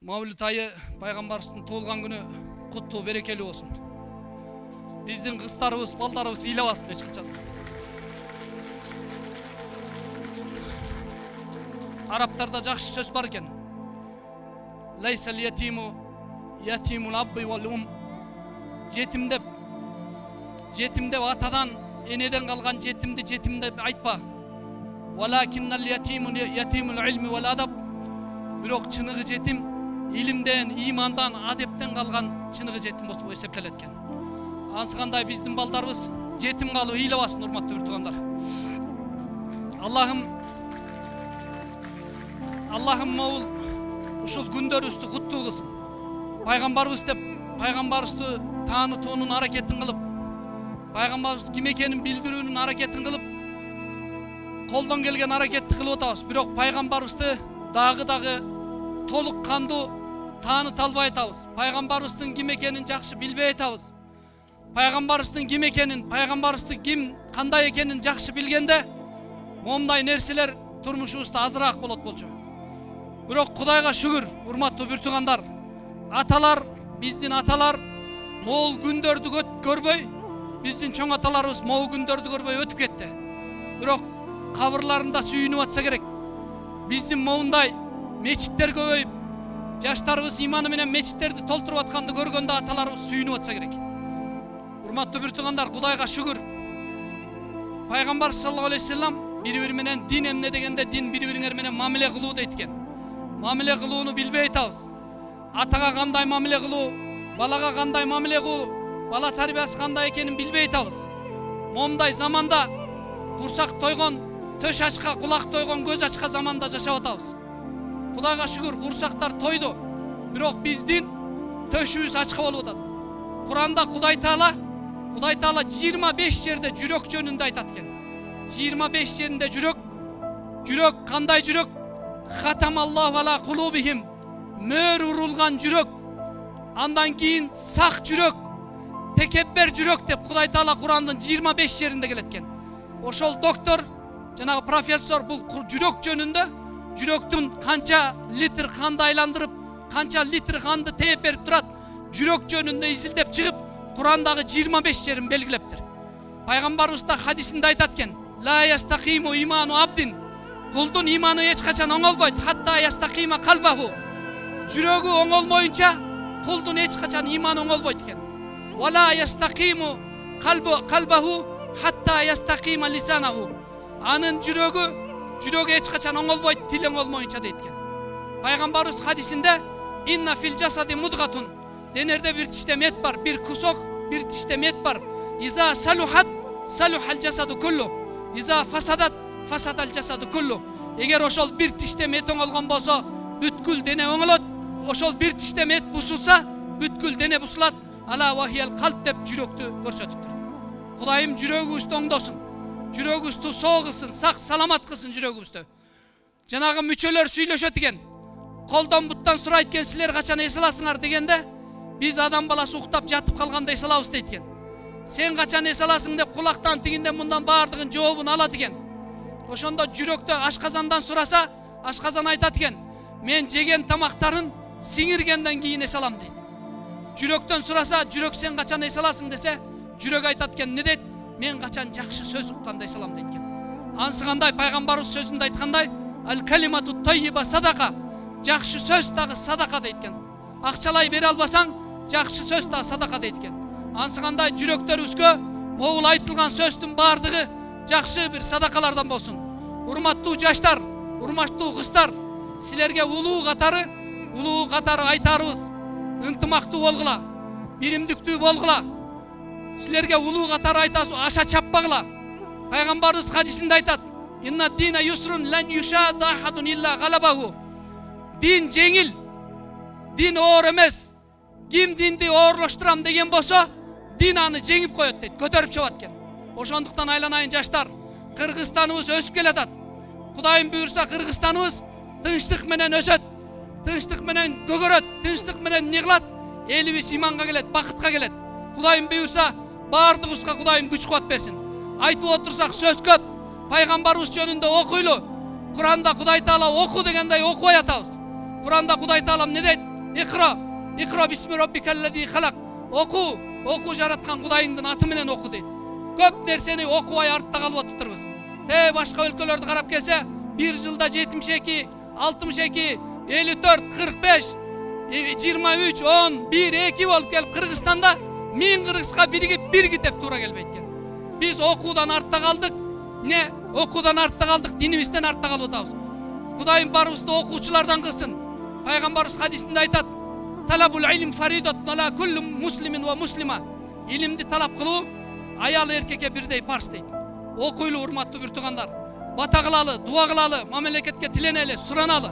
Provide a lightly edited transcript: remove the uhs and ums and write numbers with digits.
Mavlüt ayı Peygamberimizin tuğulgan günü kutlu, berekeli olsun. Bizden kızlarımız, ballarımız iyile basın hiç kaçan. Araplarda жақсы söz var eken. Leysel yetimu yetimul abbi vel Jetim dep atadan, eneden kalgan jetim dep aytpa. Walakinnal yetimul ilmi vel adab. Birok çınıgı jetim ilimden, imandan, adepten kalgan çınıgı jetim bolуп эсептелеткен. Ansıgандай bizdin baldarыбыз jetim kalып ийле басын, урматтуу bir tugandar. Allah'ım mavul uşul gündörüstü kutlu kılsın. Peygamberimiz dep Peygamberimizdi tanıtуунун hareketin kılıp, Peygamberimiz kim ekenin bildirүүnүн hareketin kılıp, koldan gelgen hareketти kılıp otabыз. Birok Peygamberimizdi dagı toluk kandu tanıt alбай атабыз. Peygamberimizдің kim ekenin жақсы bilбей атабыз. Peygamberimizдің kim ekenin, Peygamberimizdi kim kanday ekenin жақсы bilgende, момдай нерселер turmuşubuzda azıраак bolот bolчу. Birok Kudayga şükür, urmattуу bir tugandar. Bizdin atalar moğul gündördü görбөй, bizdin çoң atalarыбыз moğul gündördü görбөй ötüp ketти. Birok kabırlarında sүйүнүп atsa gerek. Bizdin moğunday meçitler köbөйүp, жаштарыбыз иманы менен мечиттерди толтуруп атканды көргөндө аталарыбыз сүйүнүп атса керек. Урматтуу bir tugandar, Kudayga şükür. Peygamber sallallahu aleyhi ve sellem bir-biri менен din emne degende din bir-biriңер менен мамиле кылуу дейткен. Мамиле кылууну билбей атабыз. Атага кандай мамиле кылуу, балага кандай мамиле кылуу, бала тарбиясы кандай экенин билбей атабыз. Момдай заманда курсак тойгон, төш ачка, кулак тойгон, көз ачка заманда жашап атабыз. Kudayga şükür kursaklar toydu. Birok bizdin töşübüz açık bolуп атат. Kur'anda Kuday Taala 25 yerde жүрөк жөнүндө айтат экен. 25 yerinde жүрөк кандай жүрөк? Хатамаллаху ала кулубихим. Мөр урулган жүрөк. Андан кийин сак жүрөк, tekebber жүрөк деп Kuday Taala Kur'андын 25 yerinde келет экен. Ошол доктор, жанагы профессор бул жүрөк жөнүндө жүрөктүн канча литр канды айландырып, канча литр канды тээп берип турат, жүрөк жөнүндө изилдеп чыгып, Kur'андагы 25 жерин белгилептир. Пайгамбарыбыз да хадисинде айтат экен: "Ла ястакиму иману абдин." Кулдун иманы эч качан оңолбойт, хатта ястакима калбаху. Жүрөгү оңолмоюнча кулдун эч качан иманы оңолбойт экен. "Вала ястакиму калбаху хатта ястакима лисанаху." Анын жүрөгү эч качан оңолбойт, тили оңолмоюнча дейт экен. Пайгамбарыбыз хадисинде: "Инна фил жасади мудгатун." Денерде bir tiştem et var, bir kusok, bir tiştem et var. İza saluhat, saluhal jasadu kullu. İza fasadat, fasadal jasadu kullu. Eğer oşol bir tiştem et oңолгон bolsa, бүткүл дене оңолот. Oşol bir tiştem et busulsa, бүткүл дене busulat. Ala vahiyal kalp dep жүрөктү көрсөтүптүр. Kudayım жүрөгүбүздү оңдосун. Жүрөгүбүздү соогылсын, сак саламат кылсын жүрөгүбүздү. Жанагы мүчөлөр сүйлөшөт экен. Колдон буттан сурайт экен, силер качан эс аласыңар дегенде, biz adam balası uktap jatıp kalganda es alabыз дейт экен. Sen kaçan es alasың деп kulaktan tiginden bundan баардыгын жообун алат экен. Ошондо жүрөктө ашказандан сураса, ашказан айтат экен: "Мен жеген тамактарын сиңиргенден кийин эс алам" дейт. Жүрөктөн сураса, жүрөк sen kaçan es alasың десе, жүрөк айтат экен: "Не дейт? Мен качан жакшы сөз укканда эс алам" дейт экен. Ансыгандай пайгамбарыбыз сөзүндө айткандай: "Ал калимату таййиба садака." Жакшы сөз дагы садака дейт экен. Акчалай бере албасаң, жақсы сөз да садака дейт экен. Ансыгандай жүрөктөрүбүзгө могул айтылган сөздүн баардыгы жақсы bir садакалардан болсун. Урматтуу жаштар, урматтуу кыздар, силерге улуу катары айтарыбыз: ынтымактуу болгула, биримдиктүү болгула. Силерге улуу катары айтасыз, аша чаппагыла. Пайгамбарыбыз хадисинде айтат: "Инна дина юсрун лан юшада ахадун илла галабаху." Din жеңил, din оор эмес. Kim dindi oorlaştıram degen bolsa, din аны жеңип коёт дейт, көтөрүп чыгат экен. Ошондуктан айланайын жаштар, Кыргызстаныбыз өсүп келатат. Кудайым буйрса Кыргызстаныбыз тынчтык менен өсөт, тынчтык менен көгөрөт, тынчтык менен нигылат, элибиз иманга келет, бакытка келет. Кудайым буйрса баардыгыбызга Кудайым күч кубат берсин. Айтып отурсак сөз көп, пайгамбарыбыз жөнүндө окуйлу. Kur'anda Kuday Taala oku degende okubay atабыз. Kur'anda Kuday Taala ne deydi? Ikra bismi rabbikellezi halak. Oku жараткан Кудайыңдын аты менен оку дейт. Көп нерсени окубай артта калып атыптырбыз. Башка өлкөлөрдү карап келсе, 1 жылда 72, 62, 54, 45, 23, 10, 1, 2 болуп келип Кыргызстанда 1000 кыргызга биригип бир китеп туура келбейт экен. Биз окуудан артта калдык. Окуудан артта калдык, динибизден артта калып атабыз. Кудайым барыбызды окуучулардан кылсын. Пайгамбарыбыз хадисинде айтат: "Талабул илм фаридатун ала кулли муслимин ва муслима." Илимди талап кылуу аял эркекке бирдей парз дейт. Окуйлуу урматтуу бир туугандар. Бата кылалы, дуа кылалы, мамлекетке тиленели, сураналы.